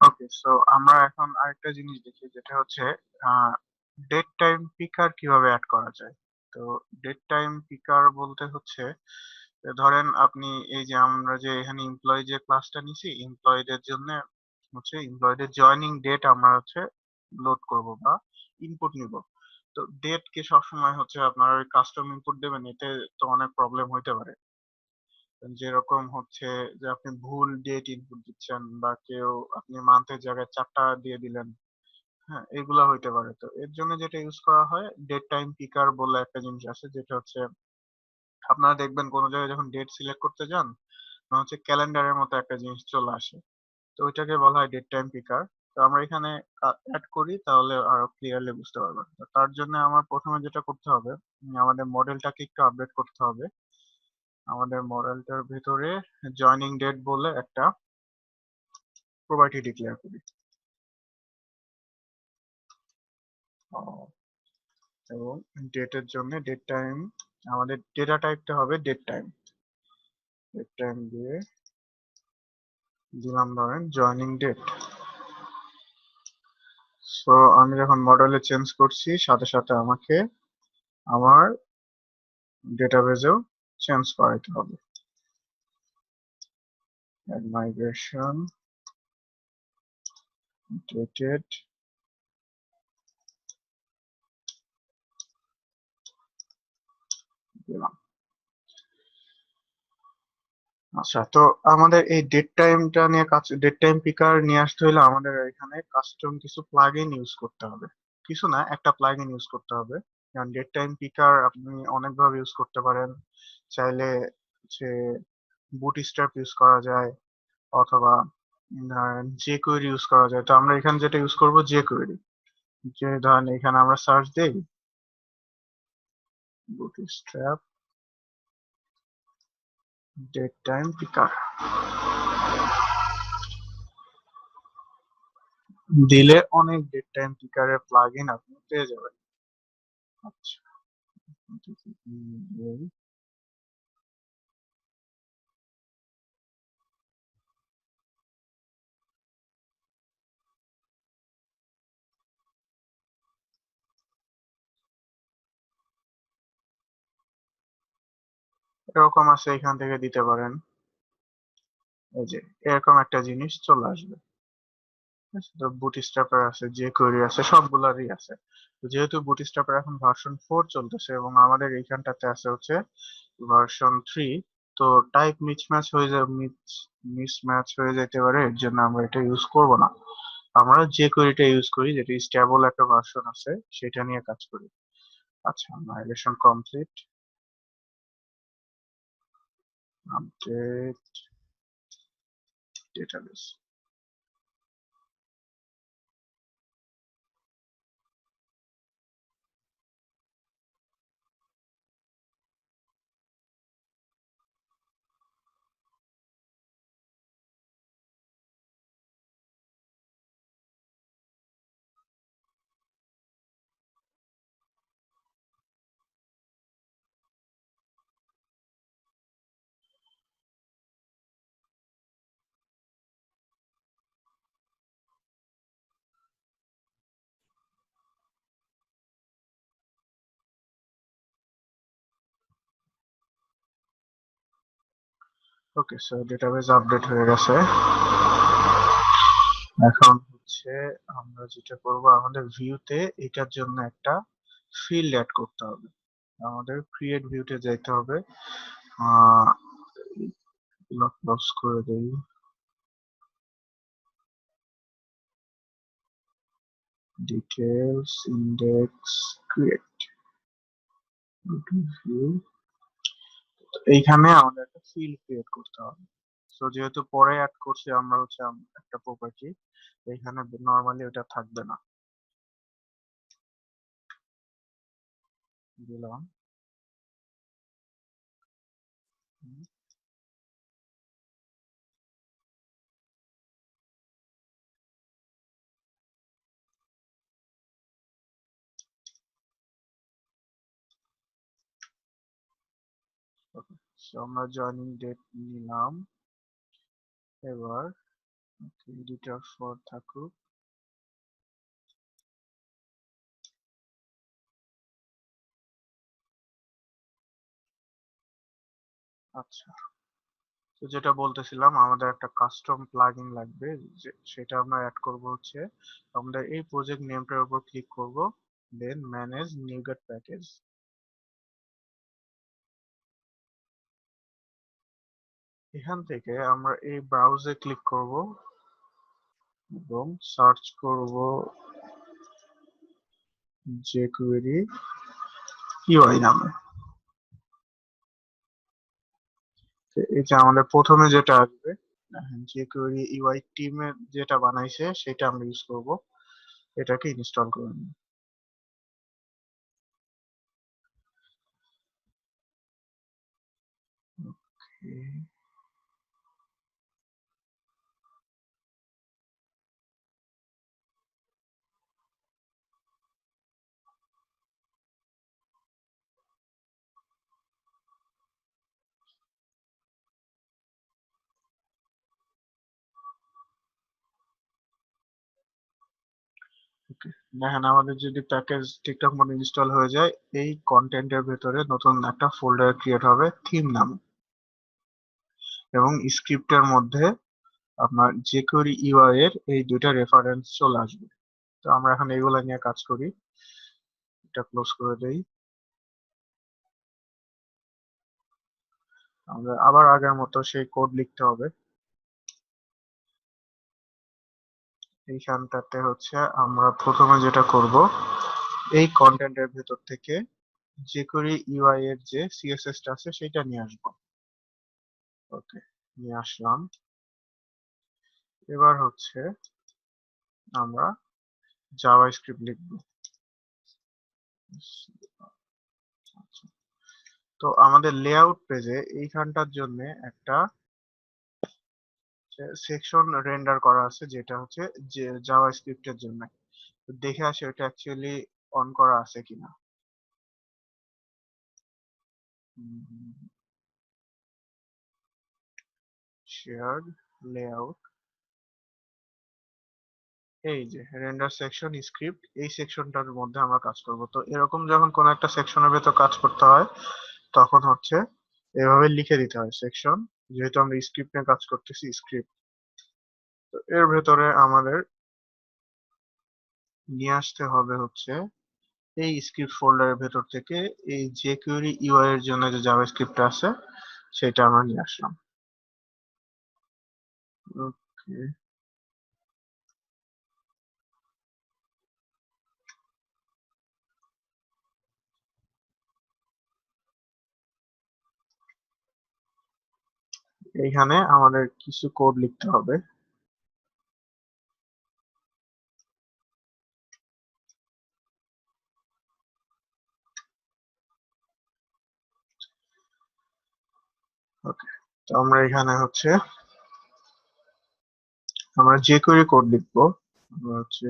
ওকে, so আমরা এখন আরেকটা জিনিস দেখি, যেটা হচ্ছে ডেট টাইম পিকার কিভাবে অ্যাড করা যায়। তো ডেট টাইম পিকার বলতে হচ্ছে যে ধরেন আপনি এই যে আমরা যে এখানে এমপ্লয়ি যে ক্লাসটা নিছি, এমপ্লয়ীদের জন্য হচ্ছে এমপ্লয়ীদের জয়েনিং ডেট আমরা হচ্ছে লোড করব বা ইনপুট নিব। তো ডেট কে সবসময় হচ্ছে আপনার কাস্টম ইনপুট দেবেন, এতে তো অনেক প্রবলেম হইতে পারে। যেরকম হচ্ছে যে আপনি ভুল ডেট ইনপুট দিচ্ছেন, বা কেউ আপনি মান্থের জায়গায় 4টা দিয়ে দিলেন। হ্যাঁ, এগুলা হইতে পারে। তো এর জন্য যেটা ইউজ করা হয়, ডেট টাইম পিকার বলে একটা জিনিস আছে, যেটা হচ্ছে আপনারা দেখবেন কোন জায়গায় যখন ডেট সিলেক্ট করতে যান, তখন হচ্ছে ক্যালেন্ডারের মতো একটা জিনিস চলে আসে। তো ওইটাকে বলা হয় ডেট টাইম পিকার। তো আমরা এখানে অ্যাড করি, তাহলে আরো ক্লিয়ারলি বুঝতে পারবেন। তো তার জন্য আমার প্রথমে যেটা করতে হবে, আমাদের মডেলটাকে একটু আপডেট করতে হবে। আমাদের মডেলটার ভিতরে জয়নিং ডেট বলে একটা প্রপার্টি ডিক্লেয়ার করি। এবং ডেটের জন্য ডেট টাইম, আমাদের ডেটা টাইপটা হবে ডেট টাইম। ডেট টাইম দিয়ে দিলাম ধরেন জয়নিং ডেট। সো আমি যখন মডেলে চেঞ্জ করছি, সাথে সাথে আমাকে আমার ডেটাবেজেও চেঞ্জ করাইতে হবে। মাইগ্রেশন ডেটেড দিলাম। আচ্ছা, তো আমাদের এই ডেট টাইমটা নিয়ে কাজ, ডেট টাইম পিকার নিয়ে আসতে হলে আমাদের এখানে কাস্টম কিছু প্লাগইন ইউজ করতে হবে। কিছু না, একটা প্লাগইন ইউজ করতে হবে। কারণ ডেট টাইম পিকার আপনি অনেকভাবে ইউজ করতে পারেন। চাইলে হচ্ছে বুটস্ট্র্যাপ ইউজ করা যায়, অথবা jQuery ইউজ করা যায়। তো আমরা এখানে যেটা ইউজ করব jQuery। যে ধরেন এখানে আমরা সার্চ দেই বুটস্ট্র্যাপ ডেট টাইম পিকার, দিলে অনেক ডেট টাইম পিকারের প্লাগইন আপনি পেয়ে যাবেন। আচ্ছা, এরকম আছে, এখান থেকে দিতে পারেন। এই যে এরকম একটা জিনিস চলে আসবে। ঠিক আছে? তো বুটস্ট্র্যাপের আছে, যে কোয়েরি আছে, সবগুলারই আছে। তো যেহেতু বুটস্ট্র্যাপের এখন ভার্সন 4 চলতেছে, এবং আমাদের এইখানটাতে আছে হচ্ছে ভার্সন 3, তো টাইপ মিসম্যাচ হয়ে যেতে পারে, এর জন্য আমরা এটা ইউজ করব না। আমরা যে কোয়েরিটা ইউজ করি, যেটা স্টেবল একটা ভার্সন আছে, সেটা নিয়ে কাজ করি। আচ্ছা, মাইগ্রেশন কমপ্লিট, আপডেট ডেটাবেস। ওকে, সো ডেটাবেস আপডেট হয়ে গেছে। এখন হচ্ছে আমরা যেটা করব, আমাদের ভিউতে এটার জন্য একটা ফিল্ড অ্যাড করতে হবে। আমাদের ক্রিয়েট ভিউতে যাইতে হবে। আহ ক্লোজ করে দেই। Details, index, create view. এইখানে আমাদের একটা ফিল্ড ক্রিয়েট করতে হবে। তো যেহেতু পরে অ্যাড করছি আমরা হচ্ছে একটা প্রপার্টি, এখানে নরমালি ওটা থাকবে না। দিলাম। ওকে, সো আমরা জয়েনিং ডেট নিলাম। এবার এডিটর ফর থাকুক। আচ্ছা, তো যেটা বলতেছিলাম, আমাদের একটা কাস্টম প্লাগইন লাগবে, সেটা আমরা অ্যাড করব হচ্ছে, আমরা এই প্রজেক্ট নেমটার উপর ক্লিক করব, দেন ম্যানেজ নিউগেট প্যাকেজ। এখান থেকে আমরা এই ব্রাউজে ক্লিক করব এবং সার্চ করব jQuery UI নামে। তো এই যে আমাদের প্রথমে যেটা আসবে, jQuery UI টিমে যেটা বানাইছে সেটা আমরা ইউজ করব, এটাকে ইনস্টল করে নিই। Okay. দেখেন, আমাদের যদি প্যাকেজ ঠিকঠাক মতো ইনস্টল হয়ে যায়, এই কন্টেন্টের ভেতরে নতুন একটা ফোল্ডার ক্রিয়েট হবে থিম নামে, এবং স্ক্রিপ্টের মধ্যে আপনার jQuery UI এর এই দুইটা রেফারেন্স চলে আসবে। তো আমরা এখন এগুলা নিয়ে কাজ করি। এটা ক্লোজ করে দেই। আমরা আবার আগের মতো সেই কোড লিখতে হবে। এইখানটাতে হচ্ছে আমরা প্রথমে যেটা করব, এই কন্টেন্টের ভেতর থেকে jQuery UI এর যে CSS টা আছে সেটা নিয়ে আসবো। ওকে, নিয়ে আসলাম। এবার হচ্ছে আমরা জাভাস্ক্রিপ্ট লিখবো। আচ্ছা, তো আমাদের লেআউট পেজে এইখানটার জন্য একটা সেকশন রেন্ডার করা আছে, যেটা হচ্ছে যে জাভাস্ক্রিপ্টের জন্য। তো দেখে আসি ওটা অ্যাকচুয়ালি অন করা আছে কিনা। শেয়ার্ড লেআউট, এই যে রেন্ডার সেকশন স্ক্রিপ্ট, এই সেকশনটার মধ্যে আমরা কাজ করব। তো এরকম যখন কোন একটা সেকশনের ভেতর কাজ করতে হয়, তখন হচ্ছে এভাবে লিখে দিতে হয় সেকশন, যেহেতু আমরা স্ক্রিপ্ট নিয়ে কাজ করতেছি, স্ক্রিপ্ট। তো এর ভেতরে আমাদের নিয়ে আসতে হবে হচ্ছে এই স্ক্রিপ্ট ফোল্ডারের ভেতর থেকে এই jQuery UI এর জন্য যে জাভাস্ক্রিপ্ট আছে সেটা আমরা নিয়ে আসলাম। ওকে, এইখানে আমাদের কিছু কোড লিখতে হবে। ওকে, তো আমরা এখানে হচ্ছে আমরা jQuery কোড লিখবো। আমরা হচ্ছে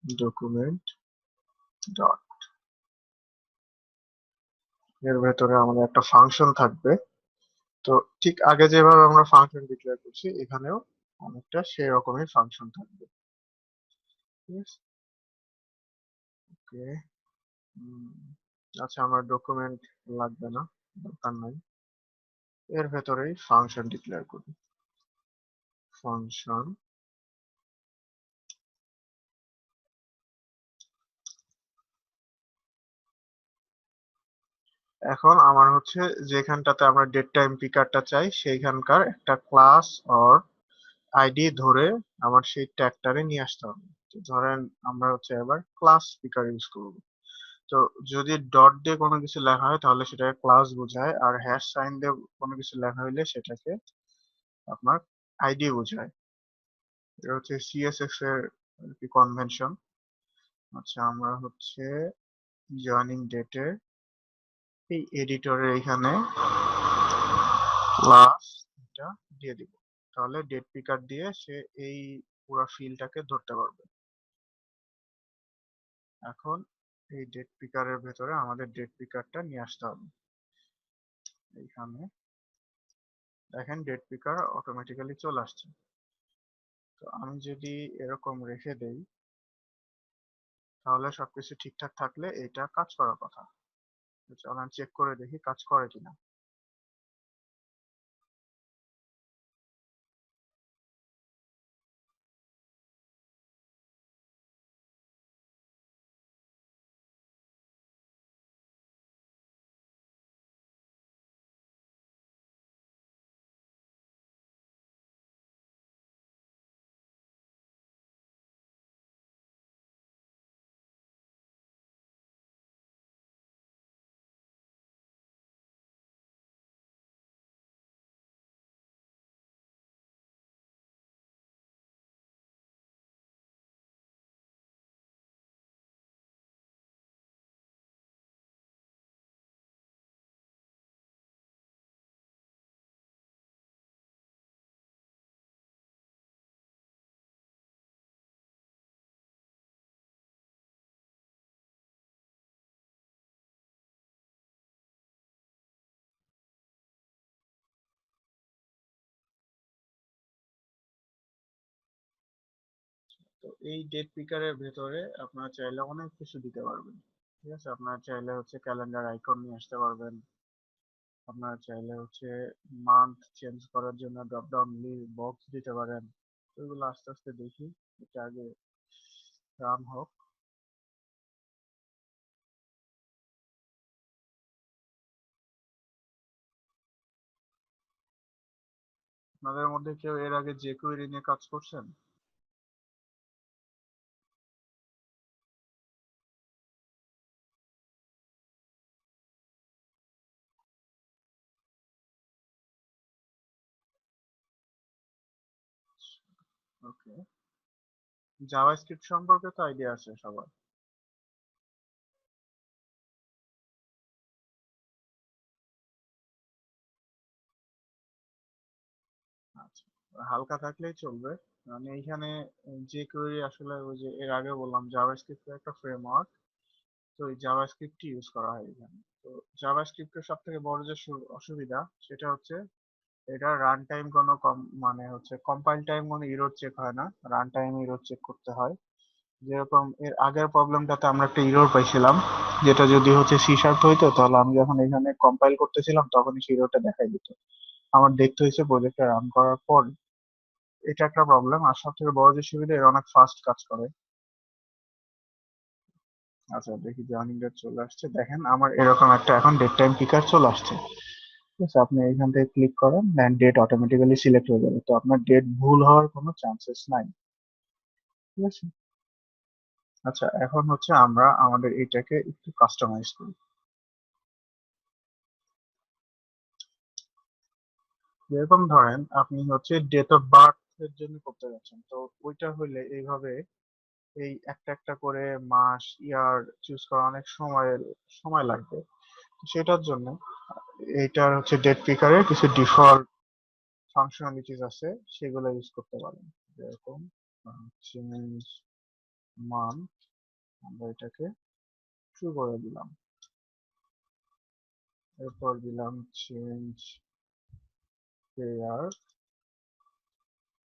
ডকুমেন্ট ডট, এর ভেতরে আমাদের একটা ফাংশন থাকবে। তো ঠিক আগে যেভাবে আমরা ফাংশন ডিক্লেয়ার করছি, এখানেও অনেকটা সেই রকমই ফাংশন থাকবে। ঠিক আছে, ওকে। আচ্ছা, আমার ডকুমেন্ট লাগবে না, দরকার নাই। এর ভেতরেই ফাংশন ডিক্লেয়ার করি, ফাংশন। এখন আমার হচ্ছে যেখানটাতে আমরা ডেট টাইম পিকারটা চাই, সেইখানকার একটা ক্লাস অর আইডি ধরে আমার সেই ট্যাগটারে নিয়ে আসতে হবে। তো ধরেন আমরা হচ্ছে এবার ক্লাস পিকার ইউজ করব। তো যদি ডট দিয়ে কোনো কিছু লেখা হয় তাহলে সেটাকে ক্লাস বোঝায়, আর হ্যাশ সাইন দিয়ে কোনো কিছু লেখা হইলে সেটাকে আপনার আইডি বোঝায়। এটা হচ্ছে সিএসএস এর কনভেনশন। আচ্ছা, আমরা হচ্ছে জয়েনিং ডেটে এই এডিটরের এখানে ক্লাস এটা দিয়ে দিব, তাহলে ডেট পিকার দিয়ে সে এই পুরো ফিল্ডটাকে ধরতে পারবে। এখন এই ডেট পিকারের ভেতরে আমাদের ডেট পিকারটা নিয়ে আসতে হবে। এইখানে দেখেন ডেট পিকার অটোমেটিক্যালি চলে আসছে। তো আমি যদি এরকম রেখে দেই, তাহলে সবকিছু ঠিকঠাক থাকলে এটা কাজ করার কথা। তো চলেন চেক করে দেখি কাজ করে কিনা। তো এই ডেট পিকারের ভেতরে আপনারা চাইলে অনেক কিছু দিতে পারবেন। ঠিক আছে, আপনারা চাইলে হচ্ছে ক্যালেন্ডার আইকন নিয়ে আসতে পারবেন। আপনারা চাইলে হচ্ছে মান্থ চেঞ্জ করার জন্য ড্রপ ডাউন বক্স দিতে পারেন। তো এগুলো আস্তে আস্তে দেখি, এটা আগে রান হোক। আপনাদের মধ্যে কেউ এর আগে যে কোয়েরি নিয়ে কাজ করছেন? ওকে, জাভাস্ক্রিপ্ট সম্পর্কে তো আইডিয়া আছে সবার। আচ্ছা, হালকা থাকলেই চলবে। মানে এইখানে যে কোয়েরি আসলে ওই যে এর আগে বললাম জাভাস্ক্রিপ্টের একটা ফ্রেমওয়ার্ক, তো এই জাভাস্ক্রিপ্ট ইউজ করা হয় এখানে। তো জাভাস্ক্রিপ্টের সব থেকে বড় যে অসুবিধা সেটা হচ্ছে এটা রান টাইম কোনো কম মানে হচ্ছে কম্পাইল টাইম কোনো ইরর চেক হয় না, রান টাইম ইরর চেক করতে হয়। যেরকম এর আগের প্রবলেমটাতে আমরা একটা ইরর পাইছিলাম, যেটা যদি হচ্ছে সি শার্প হইতো তাহলে আমি যখন এখানে কম্পাইল করতেছিলাম তখনই সেই ইররটা দেখাই দিত। আমার দেখতে হয়েছে প্রজেক্টটা রান করার পর। এটা একটা প্রবলেম। আর সব থেকে বড় যে সুবিধা, এর অনেক ফাস্ট কাজ করে। আচ্ছা দেখি জার্নিং ডেট চলে আসছে, দেখেন আমার এরকম একটা এখন ডেট টাইম পিকার চলে আসছে। ঠিক আছে, আপনি এখান থেকে ক্লিক করেন দেন ডেট অটোমেটিক্যালি সিলেক্ট হয়ে যাবে, তো আপনার ডেট ভুল হওয়ার কোনো চান্সেস নাই। ঠিক আছে। আচ্ছা এখন হচ্ছে আমরা আমাদের এটাকে একটু কাস্টমাইজ করি। যেরকম ধরেন আপনি হচ্ছে ডেট অফ বার্থ এর জন্য করতে যাচ্ছেন, তো ওইটা হইলে এইভাবে এই একটা একটা করে মাস ইয়ার চুজ করা অনেক সময় সময় লাগবে। তো সেটার জন্য এইটার হচ্ছে ডেট পিকারের কিছু ডিফল্ট ফাংশনালিটিস আছে, সেগুলো ইউজ করতে পারেন। যেরকম চেঞ্জ মান্থ, আমরা এটাকে শুরু করে দিলাম। এরপর দিলাম চেঞ্জ পেয়ার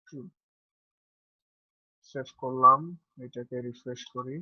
টু, সেভ করলাম, এটাকে রিফ্রেশ করি।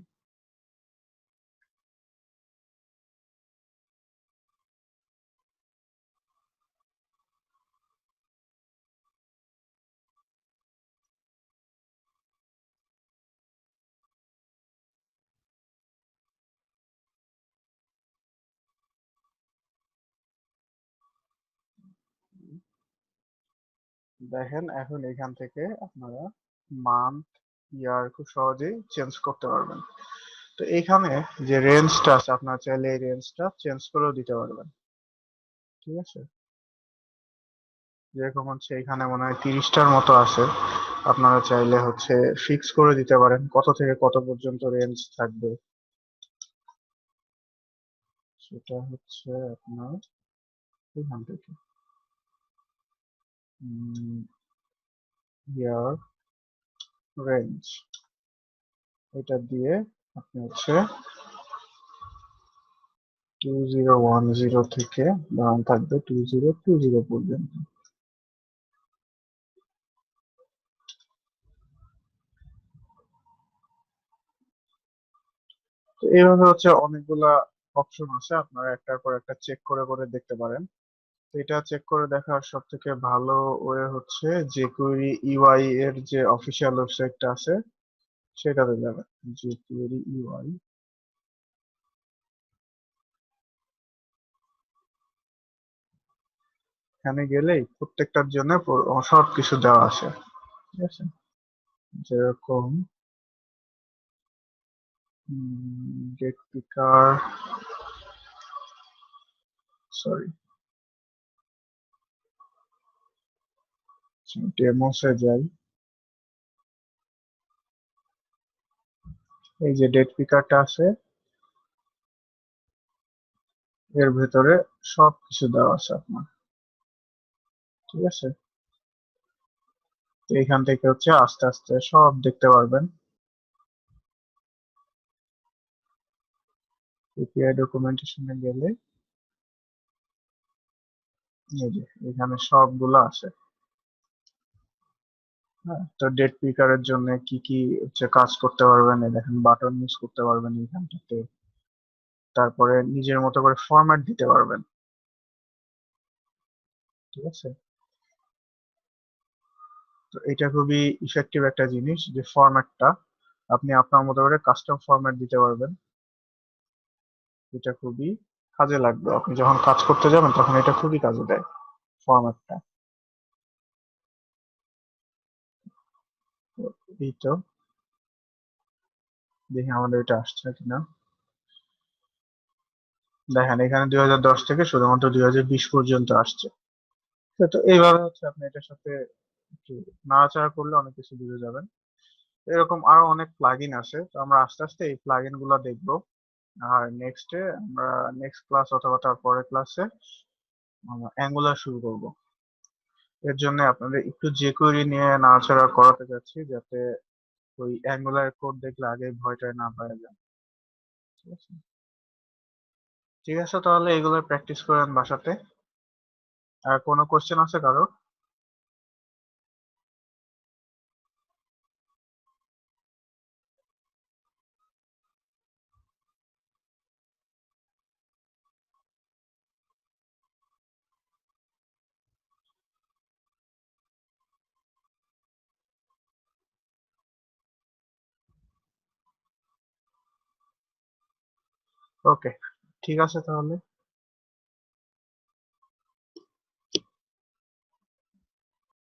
দেখেন এখন এখান থেকে আপনারা মান্থ ইয়ার খুব সহজেই চেঞ্জ করতে পারবেন। তো এখানে যে রেঞ্জটা আছে আপনারা চাইলে এই রেঞ্জটা চেঞ্জ করেও দিতে পারবেন। ঠিক আছে, যেরকম হচ্ছে এখানে মনে হয় 30টার মতো আছে, আপনারা চাইলে হচ্ছে ফিক্স করে দিতে পারেন কত থেকে কত পর্যন্ত রেঞ্জ থাকবে। সেটা হচ্ছে আপনার এখান থেকে ইয়ার রেঞ্জ, এটা দিয়ে আপনি হচ্ছে 2010 থেকে ধরেন থাকবে 2020 পর্যন্ত। তো এইভাবে হচ্ছে অনেকগুলা অপশন আছে, আপনারা একটার পর একটা চেক করে করে দেখতে পারেন। তো এটা চেক করে দেখার সব থেকে ভালো ওয়ে হচ্ছে jQuery ইউআই এর যে অফিসিয়াল ওয়েবসাইটটা আছে সেটাতে যাবেন। jQuery ইউআই, এখানে গেলেই প্রত্যেকটার জন্য সব কিছু দেওয়া আছে। ঠিক আছে, যেরকম গেট পিকার, সরি, ডেমোসে যাই। এই যে ডেট পিকারটা আছে, এর ভেতরে সব কিছু দেওয়া আছে আপনার। ঠিক আছে, তো এখান থেকে হচ্ছে আস্তে আস্তে সব দেখতে পারবেন। এপিআই ডকুমেন্টেশনে গেলে এই যে এখানে সবগুলো আছে। হ্যাঁ, তো ডেট পিকারের জন্য কি কি হচ্ছে কাজ করতে পারবেন, এই দেখেন বাটন ইউজ করতে পারবেন এইখানটাতে। তারপরে নিজের মতো করে ফরম্যাট দিতে পারবেন। ঠিক আছে, তো এটা খুবই ইফেক্টিভ একটা জিনিস যে ফরম্যাটটা আপনি আপনার মতো করে কাস্টম ফরম্যাট দিতে পারবেন। এটা খুবই কাজে লাগবে, আপনি যখন কাজ করতে যাবেন তখন এটা খুবই কাজে দেয় ফরম্যাটটা। এই তো, দেখি আমাদের এটা আসছে কিনা। দেখেন এখানে 2010 থেকে শুধুমাত্র 2020 পর্যন্ত আসছে। তো তো এইভাবে হচ্ছে আপনি এটার সাথে একটু নাড়াচাড়া করলে অনেক কিছু বুঝে যাবেন। এরকম আরো অনেক প্লাগইন আছে, তো আমরা আস্তে আস্তে এই প্লাগইন গুলো দেখবো। আর নেক্সটে আমরা নেক্সট ক্লাস অথবা তার পরের ক্লাসে আমরা অ্যাঙ্গুলার শুরু করব। এর জন্য আপনাদের একটু jQuery নিয়ে নাড়াচাড়া করাতে যাচ্ছি, যাতে ওই অ্যাঙ্গুলার কোড দেখলে আগে ভয়টা না পাওয়া যায়। ঠিক আছে, ঠিক আছে, তাহলে এগুলো প্র্যাকটিস করেন বাসাতে। আর কোনো কোশ্চেন আছে কারো? ওকে, ঠিক আছে তাহলে।